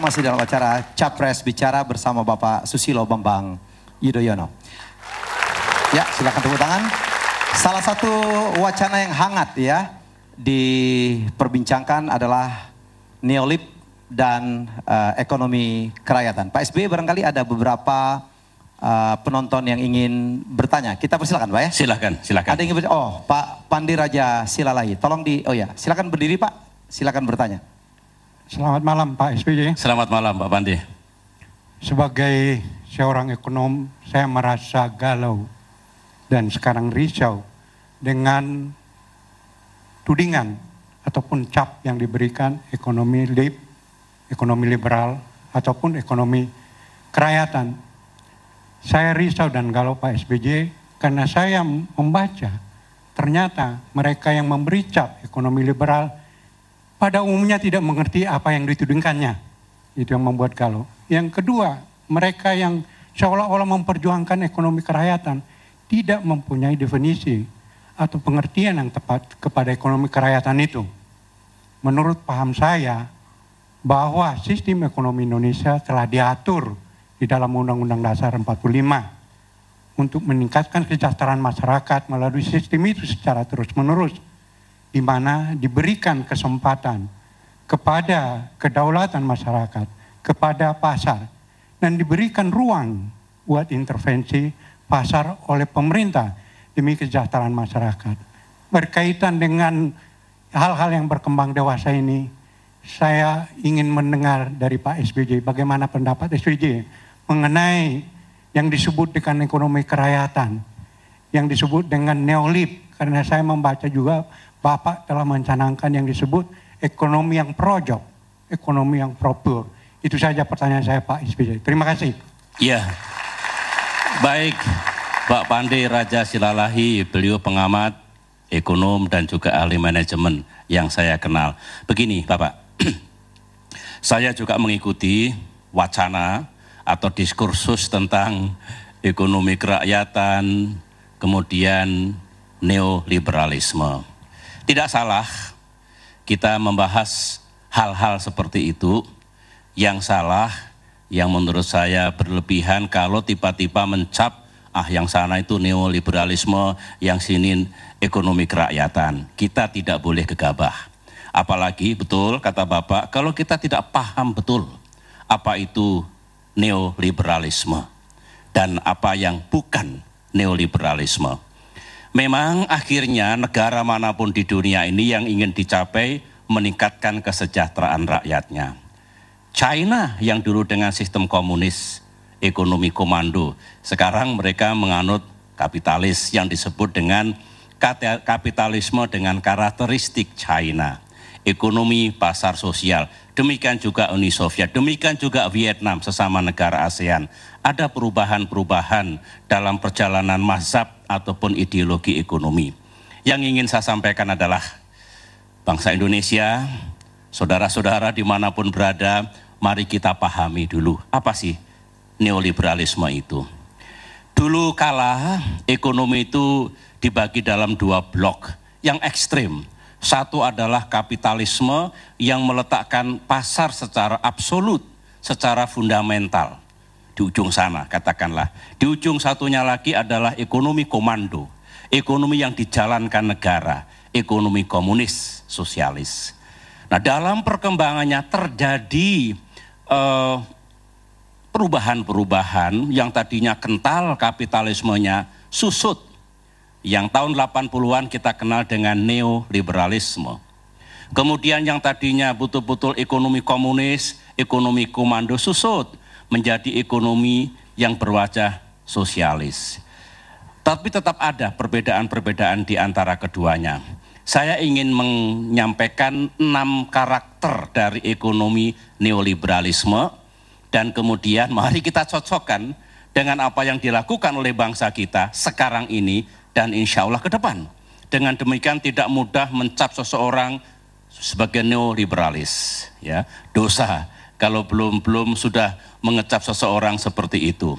masih dalam acara Capres Bicara bersama Bapak Susilo Bambang Yudhoyono. Ya, silakan tepuk tangan. Salah satu wacana yang hangat ya diperbincangkan adalah neolib dan ekonomi kerakyatan. Pak SBY barangkali ada beberapa penonton yang ingin bertanya. Kita persilakan Pak ya. Silakan, silakan. Ada yang ingin bertanya? Oh, Pak Pandi Raja Silalahi. Tolong oh ya, silakan berdiri Pak. Silakan bertanya. Selamat malam Pak SBY. Selamat malam Pak Pandi. Sebagai seorang ekonom, saya merasa galau dan sekarang risau dengan tudingan ataupun cap yang diberikan ekonomi liberal ataupun ekonomi kerakyatan. Saya risau dan galau Pak SBY karena saya membaca ternyata mereka yang memberi cap ekonomi liberal pada umumnya tidak mengerti apa yang ditudingkannya. Itu yang membuat galau. Yang kedua, mereka yang seolah-olah memperjuangkan ekonomi kerakyatan tidak mempunyai definisi atau pengertian yang tepat kepada ekonomi kerakyatan itu. Menurut paham saya, bahwa sistem ekonomi Indonesia telah diatur di dalam Undang-Undang Dasar 45 untuk meningkatkan kesejahteraan masyarakat melalui sistem itu secara terus-menerus, di mana diberikan kesempatan kepada kedaulatan masyarakat, kepada pasar, dan diberikan ruang buat intervensi pasar oleh pemerintah demi kesejahteraan masyarakat. Berkaitan dengan hal-hal yang berkembang dewasa ini, saya ingin mendengar dari Pak SBY bagaimana pendapat SBY mengenai yang disebut dengan ekonomi kerakyatan, yang disebut dengan neolib, karena saya membaca juga Bapak telah mencanangkan yang disebut ekonomi yang projok, ekonomi yang propur. Itu saja pertanyaan saya Pak SBY. Terima kasih. Iya, baik Pak Pandi Raja Silalahi, beliau pengamat, ekonom dan juga ahli manajemen yang saya kenal. Begini Bapak, saya juga mengikuti wacana atau diskursus tentang ekonomi kerakyatan, kemudian neoliberalisme. Tidak salah kita membahas hal-hal seperti itu. Yang salah, yang menurut saya berlebihan kalau tiba-tiba mencap, yang sana itu neoliberalisme, yang sini ekonomi kerakyatan. Kita tidak boleh gegabah. Apalagi betul kata Bapak, kalau kita tidak paham betul apa itu neoliberalisme dan apa yang bukan neoliberalisme. Memang akhirnya negara manapun di dunia ini yang ingin dicapai meningkatkan kesejahteraan rakyatnya. China yang dulu dengan sistem komunis, ekonomi komando, sekarang mereka menganut kapitalis yang disebut dengan kapitalisme dengan karakteristik China. Ekonomi pasar sosial, demikian juga Uni Soviet, demikian juga Vietnam sesama negara ASEAN. Ada perubahan-perubahan dalam perjalanan mazhab ataupun ideologi ekonomi. Yang ingin saya sampaikan adalah bangsa Indonesia, saudara-saudara dimanapun berada, mari kita pahami dulu apa sih neoliberalisme itu. Dulu kala ekonomi itu dibagi dalam dua blok yang ekstrim. Satu adalah kapitalisme yang meletakkan pasar secara absolut, secara fundamental. Di ujung sana katakanlah. Di ujung satunya lagi adalah ekonomi komando. Ekonomi yang dijalankan negara. Ekonomi komunis, sosialis. Nah dalam perkembangannya terjadi perubahan-perubahan yang tadinya kental kapitalismenya susut. Yang tahun 80-an kita kenal dengan neoliberalisme. Kemudian yang tadinya betul-betul ekonomi komunis, ekonomi komando susut menjadi ekonomi yang berwajah sosialis. Tapi tetap ada perbedaan-perbedaan di antara keduanya. Saya ingin menyampaikan 6 karakter dari ekonomi neoliberalisme dan kemudian mari kita cocokkan dengan apa yang dilakukan oleh bangsa kita sekarang ini dan insya Allah ke depan. Dengan demikian tidak mudah mencap seseorang sebagai neoliberalis, ya. Dosa kalau belum sudah mengecap seseorang seperti itu.